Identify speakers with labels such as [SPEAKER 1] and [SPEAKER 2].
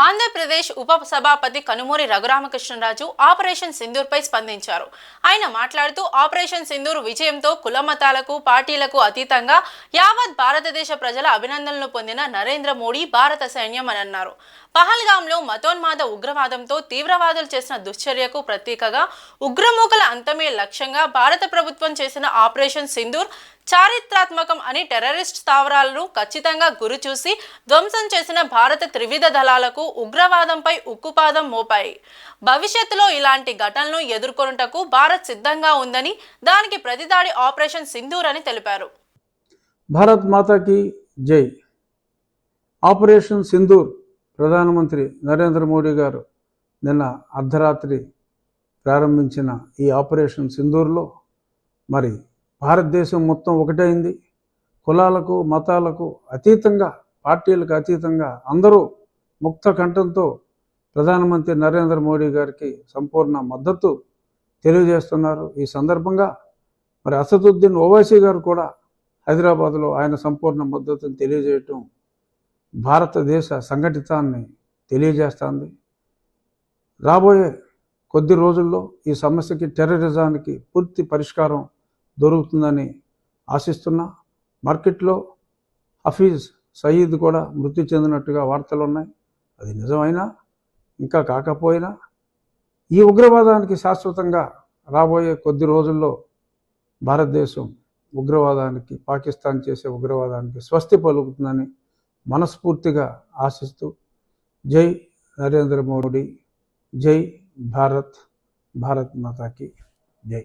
[SPEAKER 1] ఆంధ్రప్రదేశ్ ఉప సభాపతి కనుమూరి రఘురామకృష్ణరాజు ఆపరేషన్ సింధూర్పై స్పందించారు. ఆయన మాట్లాడుతూ ఆపరేషన్ సింధూర్ విజయంతో కుల మతాలకు పార్టీలకు అతీతంగా యావత్ భారతదేశ ప్రజల అభినందనలు పొందిన నరేంద్ర మోడీ భారత సైన్యం అని అన్నారు. పహల్గాంలో మతోన్మాద ఉగ్రవాదంతో తీవ్రవాదులు చేసిన దుశ్చర్యకు ప్రతీకగా ఉగ్రమూకల అంతమే లక్ష్యంగా భారత ప్రభుత్వం చేసిన ఆపరేషన్ సింధూర్ చారిత్రాత్మకం అని టెర్రరిస్ట్ స్థావరాలను ఖచ్చితంగా గురిచూసి ధ్వంసం చేసిన భారత త్రివిధ దళాలకు ఉగ్రవాదంపై ఉక్కుపాదం మోపాయి. భవిష్యత్తులో ఇలాంటి ఘటనలను ఎదుర్కొనుటకు భారత్ సిద్ధంగా ఉందని, దానికి ప్రతిదాడి ఆపరేషన్ సింధూర్ అని తెలిపారు.
[SPEAKER 2] భారత్ మాతాకి జై. ఆపరేషన్ సింధూర్ ప్రధానమంత్రి నరేంద్ర మోడీ గారు నిన్న అర్ధరాత్రి ప్రారంభించిన ఈ ఆపరేషన్ సింధూర్లో మరి భారతదేశం మొత్తం ఒకటైంది. కులాలకు మతాలకు అతీతంగా, పార్టీలకు అతీతంగా అందరూ ముక్త కంఠంతో ప్రధానమంత్రి నరేంద్ర మోడీ గారికి సంపూర్ణ మద్దతు తెలియజేస్తున్నారు. ఈ సందర్భంగా మరి అసదుద్దీన్ ఓవైసీ గారు కూడా హైదరాబాద్లో ఆయన సంపూర్ణ మద్దతును తెలియజేయటం భారతదేశ సంఘటితాన్ని తెలియజేస్తుంది. రాబోయే కొద్ది రోజుల్లో ఈ సమస్యకి, టెర్రరిజానికి పూర్తి పరిష్కారం దొరుకుతుందని ఆశిస్తున్నా. మార్కెట్లో హఫీజ్ సయీద్ కూడా మృతి చెందినట్టుగా వార్తలు ఉన్నాయి. అది నిజమైనా ఇంకా కాకపోయినా ఈ ఉగ్రవాదానికి శాశ్వతంగా రాబోయే కొద్ది రోజుల్లో భారతదేశం ఉగ్రవాదానికి, పాకిస్తాన్ చేసే ఉగ్రవాదానికి స్వస్తి పలుకుతుందని మనస్ఫూర్తిగా ఆశిస్తూ జై నరేంద్ర మోడీ, జై భారత్, భారత్ మాతాకి జై.